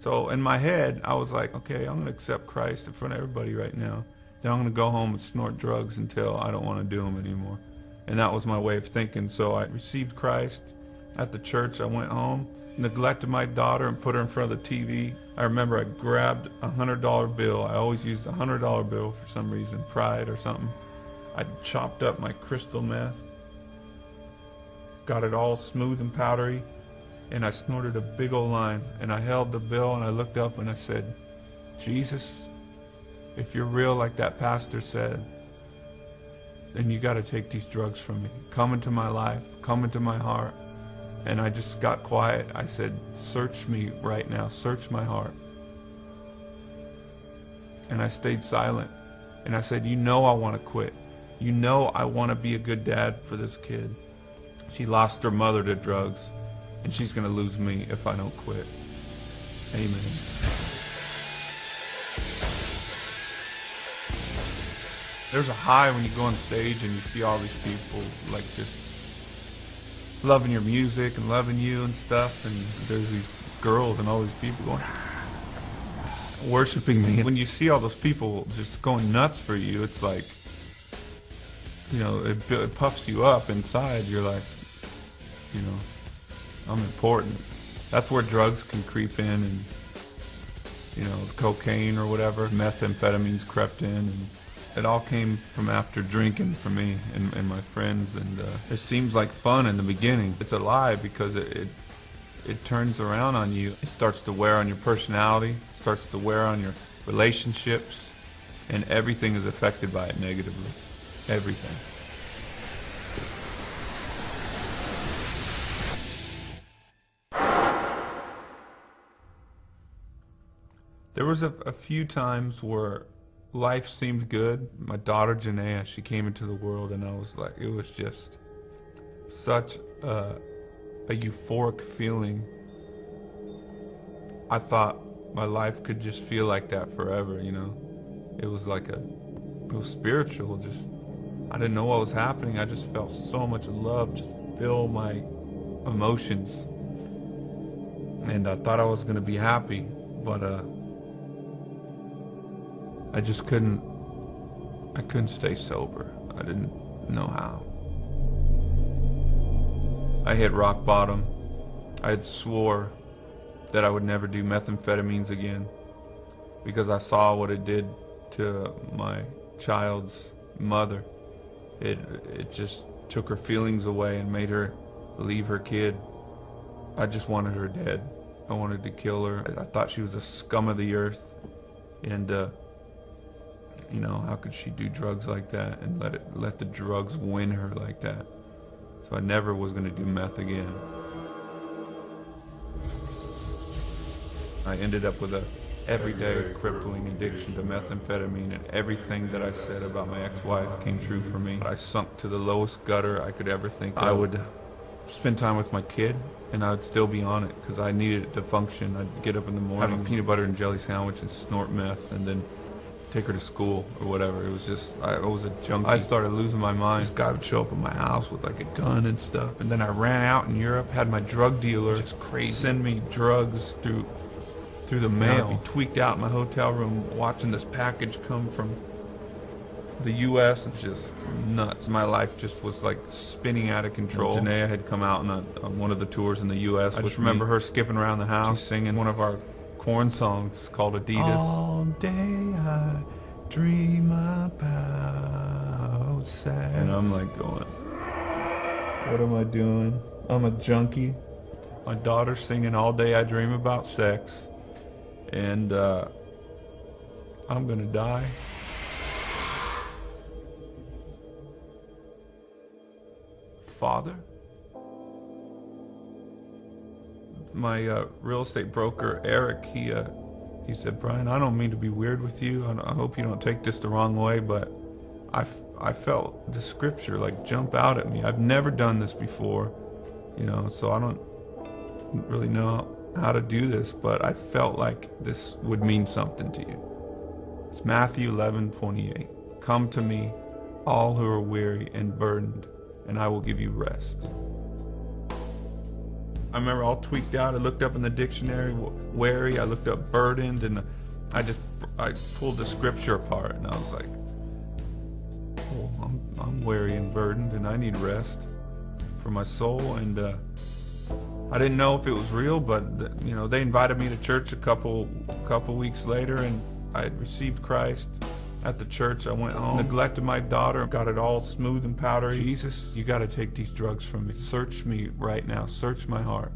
So in my head, I was like, okay, I'm going to accept Christ in front of everybody right now. Then I'm going to go home and snort drugs until I don't want to do them anymore. And that was my way of thinking. So I received Christ at the church. I went home, neglected my daughter and put her in front of the TV. I remember I grabbed a $100 bill. I always used a $100 bill for some reason, pride or something. I chopped up my crystal meth, got it all smooth and powdery, and I snorted a big old line. And I held the bill and I looked up and I said, Jesus, if you're real like that pastor said, then you got to take these drugs from me. Come into my life, come into my heart. And I just got quiet. I said, search me right now, search my heart. And I stayed silent. And I said, you know I want to quit. You know I want to be a good dad for this kid. She lost her mother to drugs, and she's going to lose me if I don't quit. Amen. There's a high when you go on stage and you see all these people like just loving your music and loving you and stuff, and there's these girls and all these people going worshiping me. When you see all those people just going nuts for you, it's like, you know, it puffs you up inside. You're like, you know, I'm important. That's where drugs can creep in, and, you know, cocaine or whatever, methamphetamines crept in, and it all came from after drinking for me and my friends. And it seems like fun in the beginning. It's a lie because it turns around on you. It starts to wear on your personality, starts to wear on your relationships, and everything is affected by it negatively. Everything. There was a few times where life seemed good. My daughter Janaea, she came into the world, and I was like, it was just such a euphoric feeling. I thought my life could just feel like that forever, you know. It was like it was spiritual. Just, I didn't know what was happening. I just felt so much love just fill my emotions, and I thought I was gonna be happy, but I just couldn't stay sober. I didn't know how. I hit rock bottom. I had swore that I would never do methamphetamines again because I saw what it did to my child's mother. It just took her feelings away and made her leave her kid. I just wanted her dead. I wanted to kill her. I thought she was a scum of the earth, and you know, how could she do drugs like that and let the drugs win her like that? So I never was going to do meth again. I ended up with a everyday crippling addiction to methamphetamine, and everything that I said about my ex-wife came true for me. I sunk to the lowest gutter I could ever think of. I would spend time with my kid, and I would still be on it because I needed it to function. I'd get up in the morning, have a peanut butter and jelly sandwich and snort meth, and then take her to school or whatever. It was just, I was a junkie. I started losing my mind. This guy would show up at my house with like a gun and stuff, and then I ran out in Europe, had my drug dealer just crazy send me drugs through the mail. I'd be tweaked out in my hotel room watching this package come from the U.S. It's just nuts. My life just was like spinning out of control. Janaea had come out on one of the tours in the U.S. I just remember her skipping around the house singing one of our Korn songs called Adidas. All day I dream about sex. And I'm like going, what am I doing? I'm a junkie. My daughter's singing All Day I Dream About Sex. And I'm gonna die. Father? My real estate broker, Eric, he said, Brian, I don't mean to be weird with you. I hope you don't take this the wrong way, but I felt the scripture like jump out at me. I've never done this before, you know, so I don't really know how to do this, but I felt like this would mean something to you. It's Matthew 11:28. Come to me, all who are weary and burdened, and I will give you rest. I remember all tweaked out. I looked up in the dictionary, wary. I looked up burdened, and I pulled the scripture apart, and I was like, oh, I'm weary and burdened, and I need rest for my soul. And I didn't know if it was real, but you know, they invited me to church a couple weeks later, and I had received Christ at the church. I went home, neglected my daughter, got it all smooth and powdery. Jesus, you got to take these drugs from me. Search me right now. Search my heart.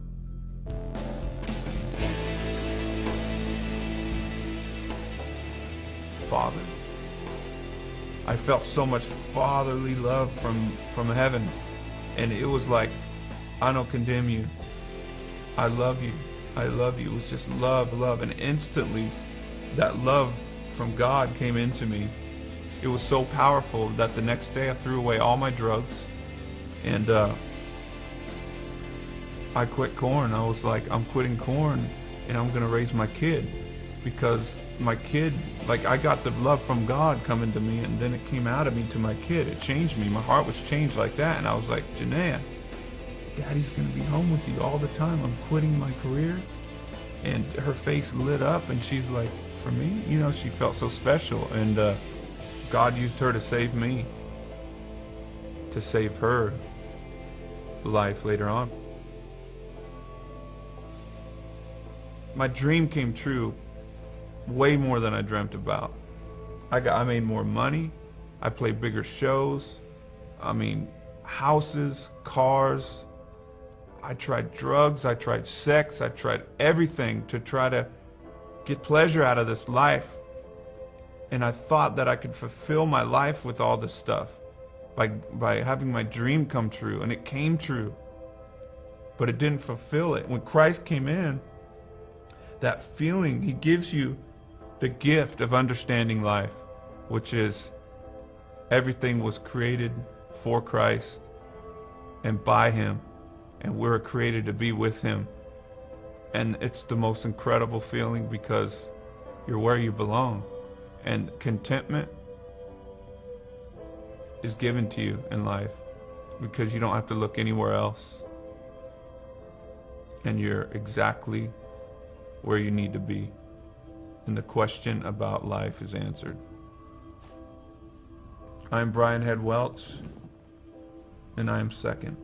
Father. I felt so much fatherly love from heaven, and it was like, I don't condemn you. I love you. I love you. It was just love, love, and instantly that love from God came into me. It was so powerful that the next day I threw away all my drugs, and I quit Korn. I was like, I'm quitting Korn, and I'm gonna raise my kid, because my kid, like, I got the love from God coming to me, and then it came out of me to my kid. It changed me. My heart was changed like that, and I was like, Janaea, Daddy's gonna be home with you all the time. I'm quitting my career. And her face lit up, and she's like, for me? You know, she felt so special, and God used her to save me, to save her life later on. My dream came true way more than I dreamt about. I made more money. I played bigger shows. I mean, houses, cars. I tried drugs, I tried sex, I tried everything to try to get pleasure out of this life. And I thought that I could fulfill my life with all this stuff by having my dream come true, and it came true. But it didn't fulfill it. When Christ came in, that feeling, he gives you the gift of understanding life, which is everything was created for Christ and by him, and we're created to be with him. And it's the most incredible feeling, because you're where you belong, and contentment is given to you in life because you don't have to look anywhere else, and you're exactly where you need to be, and the question about life is answered. I'm Brian Head Welch, and I am second.